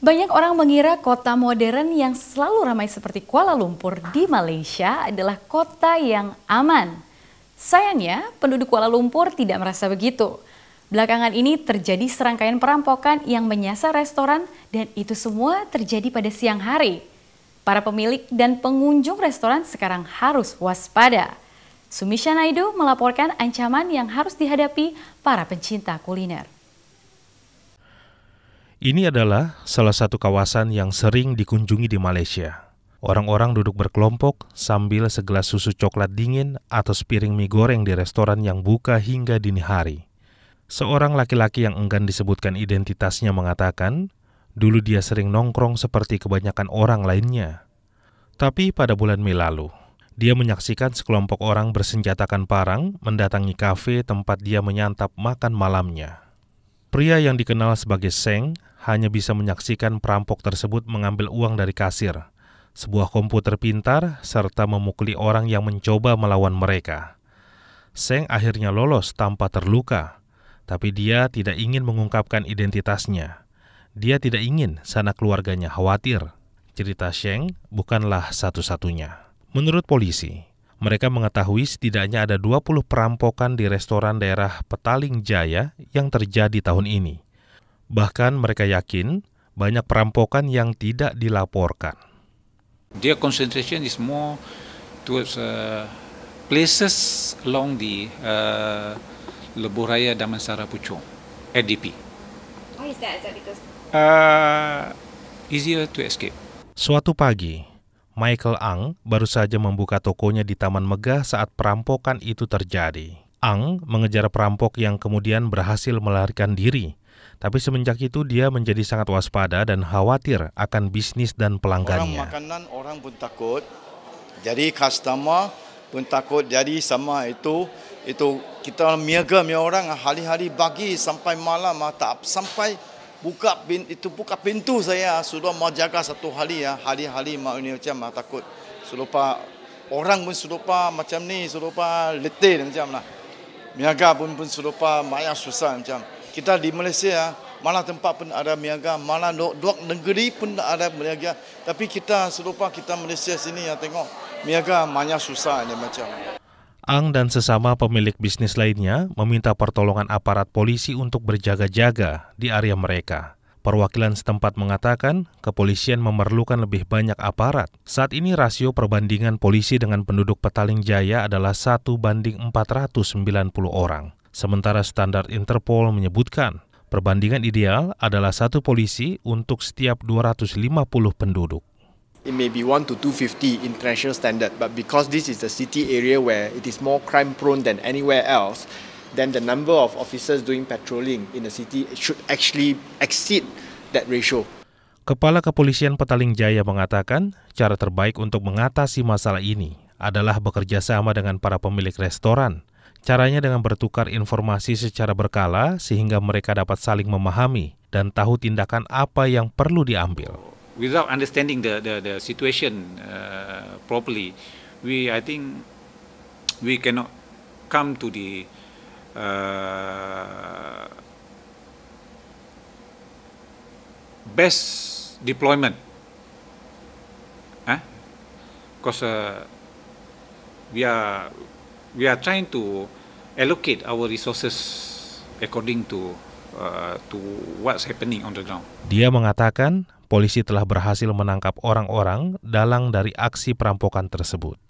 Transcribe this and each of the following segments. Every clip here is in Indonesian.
Banyak orang mengira kota modern yang selalu ramai seperti Kuala Lumpur di Malaysia adalah kota yang aman. Sayangnya, penduduk Kuala Lumpur tidak merasa begitu. Belakangan ini terjadi serangkaian perampokan yang menyasar restoran dan itu semua terjadi pada siang hari. Para pemilik dan pengunjung restoran sekarang harus waspada. Sumisha Naidu melaporkan ancaman yang harus dihadapi para pencinta kuliner. Ini adalah salah satu kawasan yang sering dikunjungi di Malaysia. Orang-orang duduk berkelompok sambil segelas susu coklat dingin atau sepiring mie goreng di restoran yang buka hingga dini hari. Seorang laki-laki yang enggan disebutkan identitasnya mengatakan, dulu dia sering nongkrong seperti kebanyakan orang lainnya. Tapi pada bulan Mei lalu, dia menyaksikan sekelompok orang bersenjatakan parang mendatangi kafe tempat dia menyantap makan malamnya. Pria yang dikenal sebagai Seng hanya bisa menyaksikan perampok tersebut mengambil uang dari kasir, sebuah komputer pintar, serta memukuli orang yang mencoba melawan mereka. Seng akhirnya lolos tanpa terluka, tapi dia tidak ingin mengungkapkan identitasnya. Dia tidak ingin sanak keluarganya khawatir. Cerita Seng bukanlah satu-satunya. Menurut polisi, mereka mengetahui setidaknya ada 20 perampokan di restoran daerah Petaling Jaya yang terjadi tahun ini. Bahkan mereka yakin banyak perampokan yang tidak dilaporkan. Their concentration is more towards places along the Lebuh Raya Damansara Puchong, LDP. Why is that? Is that because Easier to escape. Suatu pagi, Michael Ang baru saja membuka tokonya di Taman Megah saat perampokan itu terjadi. Ang mengejar perampok yang kemudian berhasil melarikan diri. Tapi semenjak itu dia menjadi sangat waspada dan khawatir akan bisnis dan pelanggannya. Orang makanan orang pun takut. Jadi customer pun takut. Jadi sama itu kita miaga orang hari-hari pagi sampai malam tak sampai buka pintu saya sudah mau jaga satu hari ya. Hari-hari mau ini macam takut. Serupa orang pun serupa macam ni serupa letih macam lah. Miaga pun serupa maya susah macam. Kita di Malaysia, mana tempat pun ada miaga, mana dua negeri pun ada miaga. Tapi kita serupa kita Malaysia sini ya tengok miaga banyak susah ini macam. Ang dan sesama pemilik bisnis lainnya meminta pertolongan aparat polisi untuk berjaga-jaga di area mereka. Perwakilan setempat mengatakan kepolisian memerlukan lebih banyak aparat. Saat ini rasio perbandingan polisi dengan penduduk Petaling Jaya adalah 1:490 orang. Sementara standar Interpol menyebutkan perbandingan ideal adalah 1 polisi untuk setiap 250 penduduk. It may be 1 to 250 international standard, but because this is a city area where it is more crime prone than anywhere else, then the number of officers doing patrolling in the city should actually exceed that ratio. Kepala Kepolisian Petaling Jaya mengatakan cara terbaik untuk mengatasi masalah ini adalah bekerja sama dengan para pemilik restoran. Caranya dengan bertukar informasi secara berkala sehingga mereka dapat saling memahami dan tahu tindakan apa yang perlu diambil. Without understanding the situation properly, I think we cannot come to the best deployment. Because we are trying to allocate our resources according to what's happening on the ground. Dia mengatakan polisi telah berhasil menangkap orang-orang dalang dari aksi perampokan tersebut.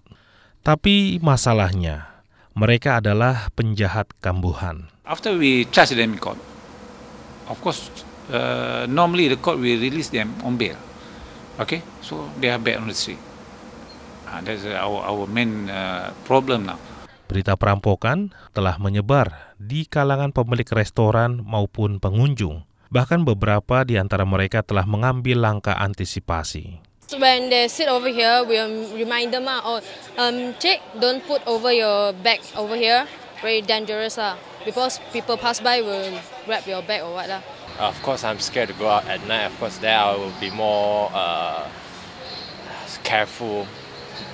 Tapi masalahnya, mereka adalah penjahat kambuhan. After we charge them in court, of course, normally the court will release them on bail. Okay, so they are back on the street. That's our main problem now. Berita perampokan telah menyebar di kalangan pemilik restoran maupun pengunjung. Bahkan beberapa di antara mereka telah mengambil langkah antisipasi. when they sit over here, we remind them, Cik, don't put over your bag over here. Very dangerous because people pass by will grab your bag or what . Of course, I'm scared to go out at night. Of course, there I will be more careful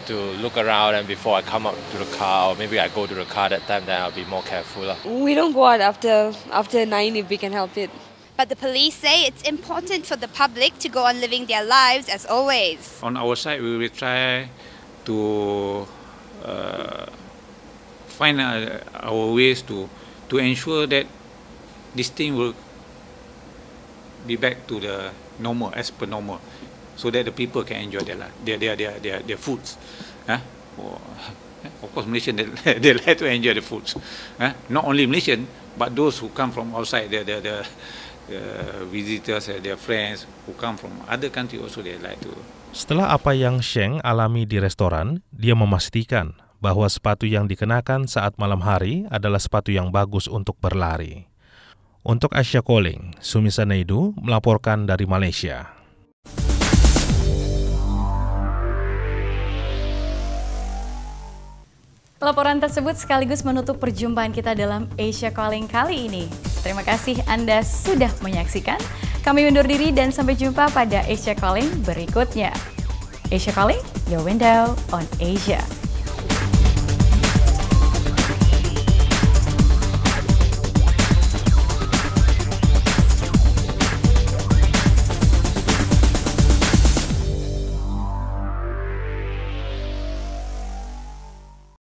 to look around, and before I come up to the car, or maybe I go to the car that time, then I'll be more careful . We don't go out after 9 if we can help it. But the police say it's important for the public to go on living their lives as always. On our side, we will try to find our ways to ensure that this thing will be back to the normal, as per normal, so that the people can enjoy their foods. Of course, Malaysian they like to enjoy the foods. Not only Malaysian, but those who come from outside, the visitors, their friends who come from other countries also they like to. Setelah apa yang Sheng alami di restoran, dia memastikan bahwa sepatu yang dikenakan saat malam hari adalah sepatu yang bagus untuk berlari. Untuk Asia Calling, Sumisa Naidu melaporkan dari Malaysia. Laporan tersebut sekaligus menutup perjumpaan kita dalam Asia Calling kali ini. Terima kasih Anda sudah menyaksikan. Kami undur diri dan sampai jumpa pada Asia Calling berikutnya. Asia Calling, your window on Asia.